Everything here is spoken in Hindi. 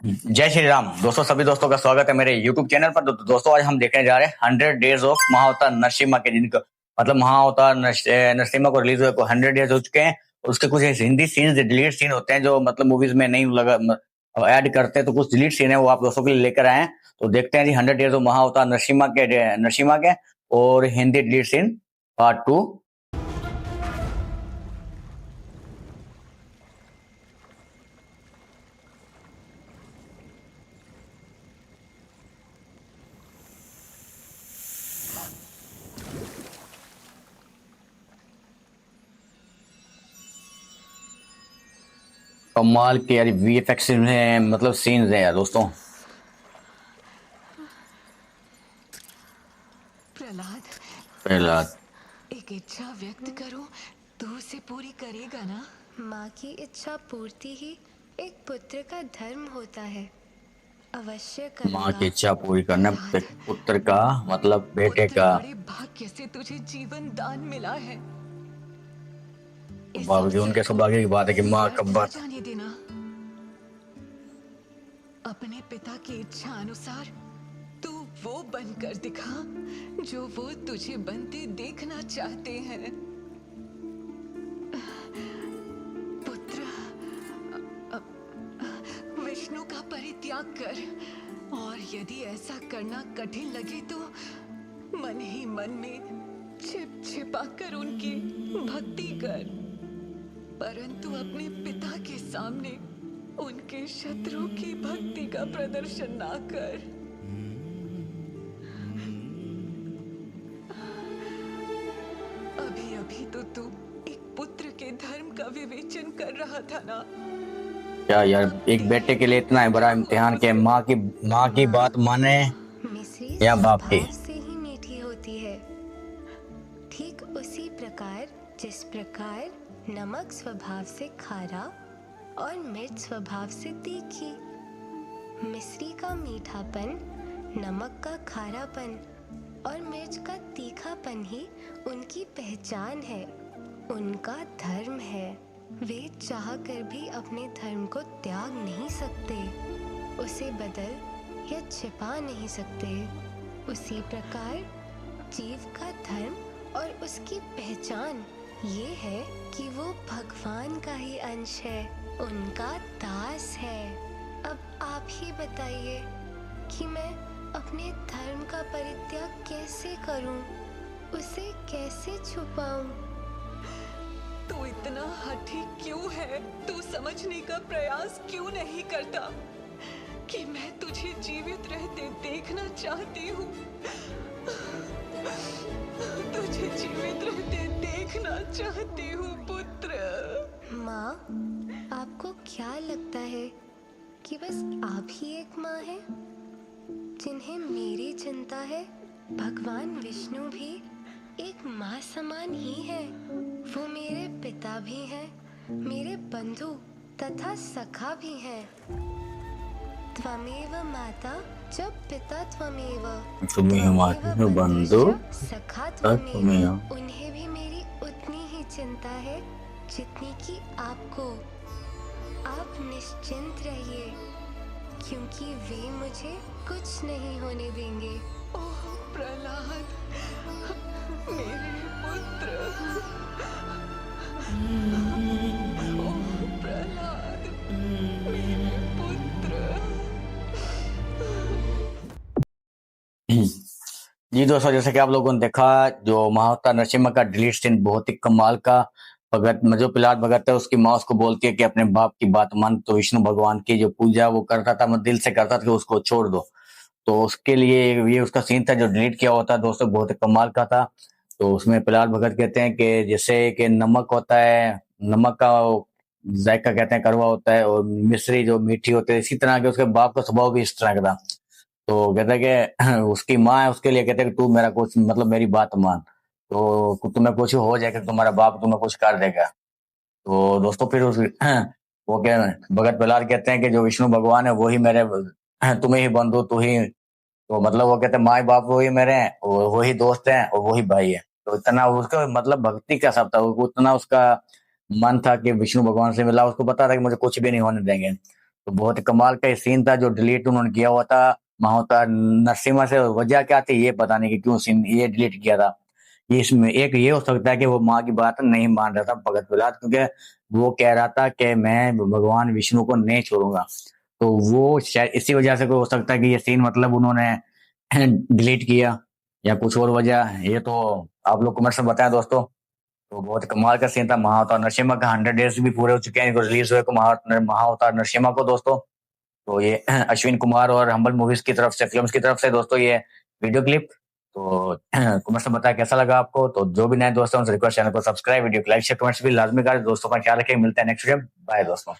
जय श्री राम दोस्तों, सभी दोस्तों का स्वागत है मेरे YouTube चैनल पर। दोस्तों आज हम देखने जा रहे हैं 100 डेज ऑफ महाअवतार नरसिम्हा के, जिनको मतलब महाअवतार नरसिम्हा को रिलीज हुए को 100 डेज हो चुके हैं। उसके कुछ हिंदी सीन्स, डिलीट सीन होते हैं जो मतलब मूवीज में नहीं लगा ऐड करते हैं, तो कुछ डिलीट सीन है वो आप दोस्तों के लिए लेकर आए हैं। तो देखते हैं जी 100 डेज ऑफ महाअवतार नरसिम्हा के और हिंदी डिलीट सीन पार्ट 2। कमाल के यार VFX हैं, मतलब सीन्स हैं यार दोस्तों। प्रहलाद, एक इच्छा व्यक्त करो तो उसे पूरी करेगा ना? माँ की इच्छा पूर्ति ही एक पुत्र का धर्म होता है। अवश्य करूंगा। माँ की इच्छा पूरी करना पुत्र का मतलब बेटे पुत्र का। बड़े भाग्य से तुझे जीवन दान मिला है। इस बाबूजी उनके सौभाग्य की बात है कि माँ कब बात जाने देना। अपने पिता की इच्छा अनुसार तू वो बनकर दिखा जो वो तुझे बनते देखना चाहते हैं। पुत्र, विष्णु का परित्याग कर, और यदि ऐसा करना कठिन लगे तो मन ही मन में छिप छिपा कर उनकी भक्ति कर, परंतु अपने पिता के सामने उनके शत्रु की भक्ति का प्रदर्शन ना कर। अभी अभी तो तू एक पुत्र के धर्म का विवेचन कर रहा था ना? क्या यार, एक बेटे के लिए इतना बड़ा इम्तिहान के माँ की बात माने मिश्री या बाप की। स्वभाव से ही मीठी होती है, ठीक उसी प्रकार जिस प्रकार नमक स्वभाव से खारा और मिर्च स्वभाव से तीखी। मिश्री का मीठापन, नमक का खारापन और मिर्च का तीखापन ही उनकी पहचान है, उनका धर्म है। वे चाह कर भी अपने धर्म को त्याग नहीं सकते, उसे बदल या छिपा नहीं सकते। उसी प्रकार जीव का धर्म और उसकी पहचान ये है कि वो भगवान का ही अंश है, उनका दास है। अब आप ही बताइए कि मैं अपने धर्म का परित्याग कैसे करूं, उसे कैसे छुपाऊं? तू इतना हठी क्यों है? तू समझने का प्रयास क्यों नहीं करता कि मैं तुझे जीवित रहते देखना चाहती हूँ? तुझे जीवित रहते देखना चाहती हूँ पुत्र। माँ, आपको क्या लगता है कि बस आप ही एक माँ हैं जिन्हें मेरी चिंता है? भगवान विष्णु भी एक माँ समान ही है। वो मेरे पिता भी हैं, मेरे बंधु तथा सखा भी हैं। त्वमेव माता च पिता त्वमेव, त्वमेव माता च बंधु सखा त्वमेव। त्वमेव। उन्हें भी मेरी उतनी ही चिंता है जितनी कि आपको। आप निश्चिंत रहिए, क्योंकि वे मुझे कुछ नहीं होने देंगे। ओह प्रहलाद, मेरे पुत्र। ओह प्रहलाद, मेरे पुत्र। जी दोस्तों, जैसे कि आप लोगों ने देखा, जो महाअवतार नरसिम्हा का डिलीट सीन बहुत ही कमाल का। भगत जो प्रहलाद भगत है, उसकी माँ उसको बोलती है कि अपने बाप की बात मान। तो विष्णु भगवान की जो पूजा वो करता था, मैं दिल से करता था कि उसको छोड़ दो। तो उसके लिए ये उसका सीन था जो डिलीट किया होता है दोस्तों, बहुत ही कमाल का था। तो उसमें प्रहलाद भगत कहते हैं कि जैसे कि नमक होता है, नमक का जायका कहते हैं कड़वा होता है, और मिश्री जो मीठी होती है, इसी तरह के उसके बाप का स्वभाव भी इस तरह का था। तो कहते हैं कि उसकी माँ है, उसके लिए कहते हैं कि तू मेरा कुछ मतलब मेरी बात मान, तो तुम्हें कुछ हो जाएगा, तुम्हारा बाप तुम्हें कुछ कर देगा। तो दोस्तों फिर उस वो क्या भगत प्रहलाद कहते हैं कि जो विष्णु भगवान है वही मेरे तुम्हें ही बंधु तू ही, तो मतलब वो कहते हैं माँ बाप वही मेरे हैं, वही दोस्त हैं और वही भाई है। तो इतना उसका मतलब भक्ति का सब था, उतना उसका मन था कि विष्णु भगवान से मिला, उसको पता था कि मुझे कुछ भी नहीं होने देंगे। तो बहुत ही कमाल का सीन था जो डिलीट उन्होंने किया हुआ था महाअवतार नरसिम्हा से। वजह क्या थी ये पता नहीं कि क्यों सीन ये डिलीट किया था। ये इसमें एक ये हो सकता है कि वो माँ की बात नहीं मान रहा था भगत प्रहलाद, क्योंकि वो कह रहा था कि मैं भगवान विष्णु को नहीं छोड़ूंगा। तो वो शायद इसी वजह से कोई हो सकता है कि ये सीन मतलब उन्होंने डिलीट किया, या कुछ और वजह है। ये तो आप लोग कमेंट्स में बताएं दोस्तों। तो बहुत कमाल का सीन था महाअवतार नरसिम्हा का। 100 डेज भी पूरे हो चुके हैं इनको रिलीज हुए को महाअवतार नरसिम्हा को दोस्तों। तो ये अश्विन कुमार और हम्बल मूवीज की तरफ से, फिल्म्स की तरफ से दोस्तों ये वीडियो क्लिप। तो कमेंट्स में बताया कैसा लगा आपको। तो जो भी नए दोस्तों उनसे रिक्वेस्ट, चैनल को सब्सक्राइब, वीडियो को लाइक शेयर कमेंट्स भी लाजमी करें। दोस्तों का ख्याल रखें, मिलते हैं नेक्स्ट वीडियो। बाय दोस्तों।